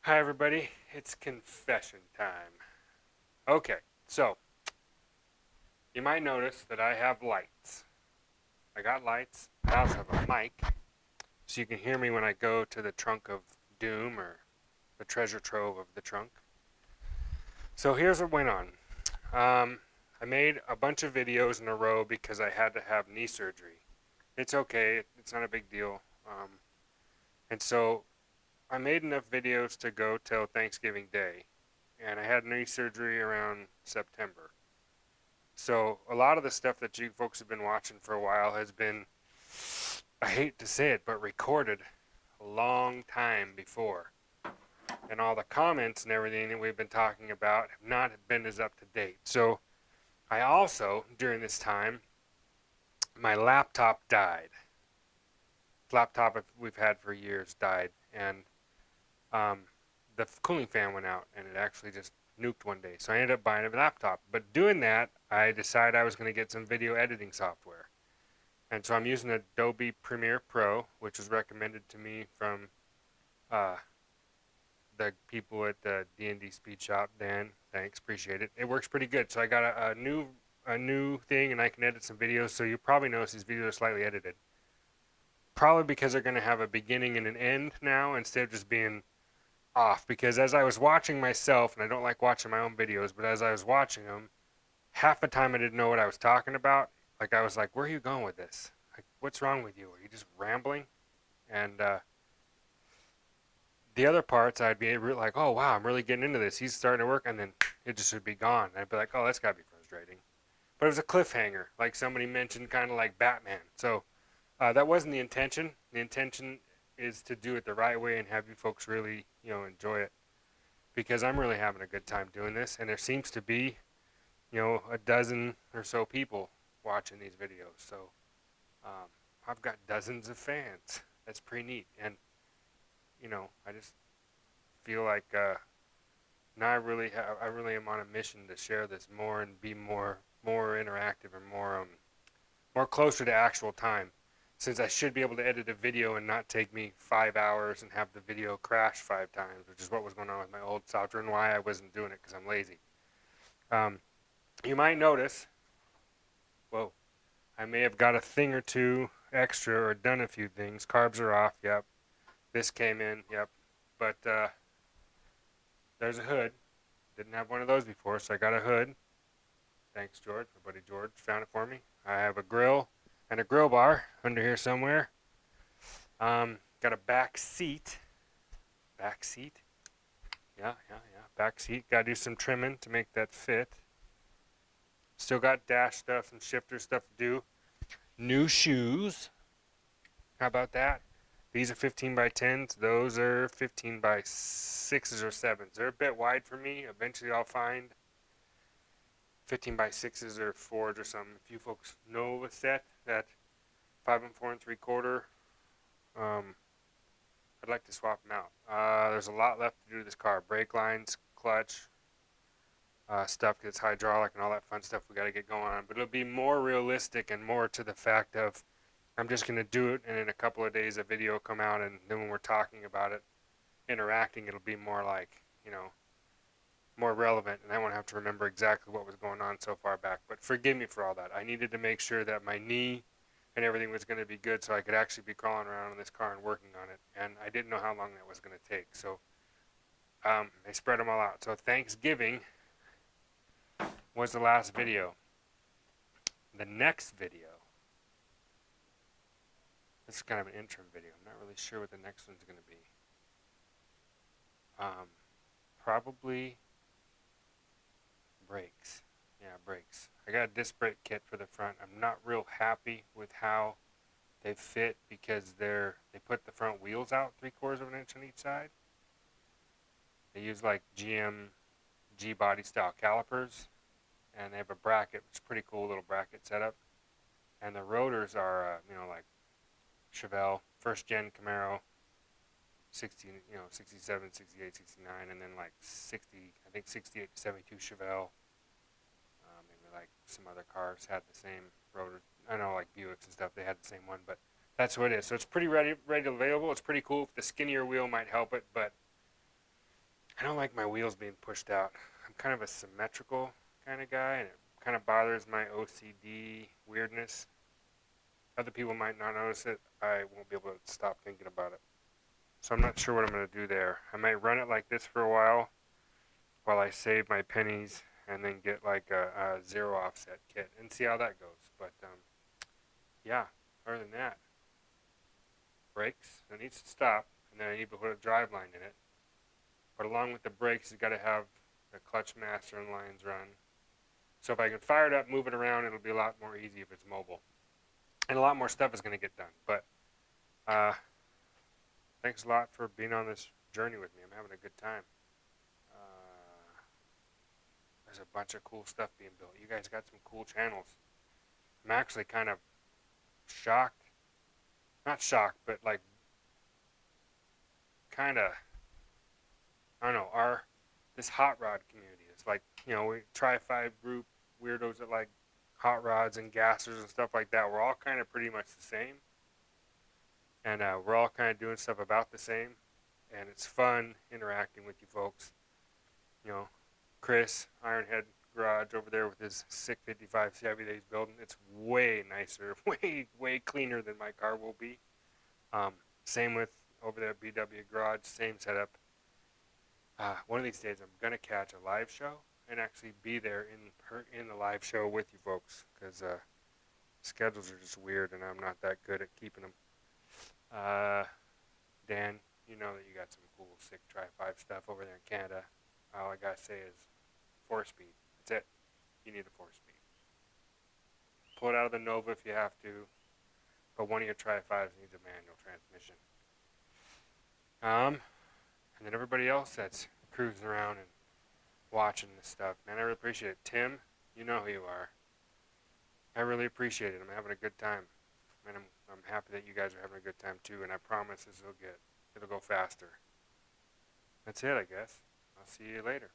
Hi, everybody. It's confession time. Okay, so you might notice that I have lights. I got lights. I also have a mic, so you can hear me when I go to the trunk of doom or the treasure trove of the trunk. So here's what went on. I made a bunch of videos in a row because I had to have knee surgery. It's okay. It's not a big deal. And so I made enough videos to go till Thanksgiving Day, and I had knee surgery around September. So a lot of the stuff that you folks have been watching for a while has been, I hate to say it, but recorded a long time before. And all the comments and everything that we've been talking about have not been as up to date. So I also, during this time, my laptop died. The laptop we've had for years died, and um, the cooling fan went out, and it actually just nuked one day. So I ended up buying a laptop. But doing that, I decided I was going to get some video editing software. And so I'm using Adobe Premiere Pro, which was recommended to me from uh, the people at the D&D Speed Shop. Dan, thanks, appreciate it. It works pretty good. So I got a new thing, and I can edit some videos. So you probably notice these videos are slightly edited. Probably because they're going to have a beginning and an end now instead of just being off. Because as I was watching myself, and I don't like watching my own videos, but as I was watching them, half the time I didn't know what I was talking about. Like I was like, "Where are you going with this? Like, what's wrong with you? Are you just rambling?" And the other parts, I'd be like, "Oh wow, I'm really getting into this. He's starting to work," and then it just would be gone. And I'd be like, "Oh, that's gotta be frustrating." But it was a cliffhanger, like somebody mentioned, kind of like Batman. So that wasn't the intention. The intention is to do it the right way and have you folks really, enjoy it. Because I'm really having a good time doing this, and there seems to be, a dozen or so people watching these videos. So um, I've got dozens of fans. That's pretty neat. And I just feel like now I really am on a mission to share this more and be more interactive and more closer to actual time. Since I should be able to edit a video and not take me 5 hours and have the video crash 5 times, which is what was going on with my old software and why I wasn't doing it because I'm lazy. Um, you might notice, whoa, I may have got a thing or two extra or done a few things. Carbs are off, yep. This came in, yep. But there's a hood. Didn't have one of those before, so I got a hood. Thanks, George. My buddy George found it for me. I have a grill and a grill bar under here somewhere. Got a back seat. Back seat? Yeah, yeah, yeah. Back seat. Got to do some trimming to make that fit. Still got dash stuff and shifter stuff to do. New shoes. How about that? These are 15 by 10s. Those are 15 by 6s or 7s. They're a bit wide for me. Eventually I'll find 15 by 6s or 4s or something. If you folks know of a set that 5 and 4 and 3/4, I'd like to swap them out. There's a lot left to do to this car. Brake lines, clutch, stuff that's hydraulic and all that fun stuff we got to get going on. But it'll be more realistic and more to the fact of I'm just going to do it, and in a couple of days a video will come out, and then when we're talking about it, interacting, it'll be more like, more relevant, and I won't have to remember exactly what was going on so far back. But forgive me for all that. I needed to make sure that my knee and everything was going to be good so I could actually be crawling around in this car and working on it, and I didn't know how long that was going to take. So I spread them all out. So Thanksgiving was the last video. The next video, this is kind of an interim video. I'm not really sure what the next one's going to be. Probably brakes. Yeah, brakes. I got a disc brake kit for the front. I'm not real happy with how they fit because they put the front wheels out 3/4 of an inch on each side. They use like GM G body style calipers, and they have a bracket, which is a pretty cool little bracket setup. And the rotors are, like Chevelle, first gen Camaro, 60, 67, 68, 69, and then like 60, I think 68 to 72 Chevelle. Maybe like some other cars had the same rotors. I know like Buicks and stuff, they had the same one, but that's what it is. So it's pretty ready available. It's pretty cool. The skinnier wheel might help it, but I don't like my wheels being pushed out. I'm kind of a symmetrical kind of guy, and it kind of bothers my OCD weirdness. Other people might not notice it. I won't be able to stop thinking about it. So I'm not sure what I'm going to do there. I might run it like this for a while I save my pennies and then get like a zero offset kit and see how that goes. But yeah, other than that, brakes, it needs to stop, and then I need to put a drive line in it. But along with the brakes, you got to have the clutch master and lines run. So if I can fire it up, move it around, it'll be a lot more easy if it's mobile. And a lot more stuff is going to get done. But uh, thanks a lot for being on this journey with me. I'm having a good time. Uh, there's a bunch of cool stuff being built. You guys got some cool channels. I'm actually kind of shocked. Not shocked, but like kind of, I don't know, this hot rod community. It's like, we try five group weirdos that like hot rods and gassers and stuff like that. We're all kind of pretty much the same. And we're all kind of doing stuff about the same. And it's fun interacting with you folks. Chris, Ironhead Garage over there with his 655 Chevy that he's building. It's way nicer, way cleaner than my car will be. Same with over there at BW Garage, same setup. One of these days I'm going to catch a live show and actually be there in the live show with you folks, because schedules are just weird and I'm not that good at keeping them. Dan, you know that you got some cool, sick Tri-5 stuff over there in Canada. All I gotta say is 4-speed. That's it. You need a 4-speed. Pull it out of the Nova if you have to, but one of your Tri-5s needs a manual transmission. And then everybody else that's cruising around and watching this stuff, man, I really appreciate it. Tim, you know who you are. I really appreciate it. I'm having a good time, and I'm happy that you guys are having a good time too. And I promise it'll go faster. That's it, I guess. I'll see you later.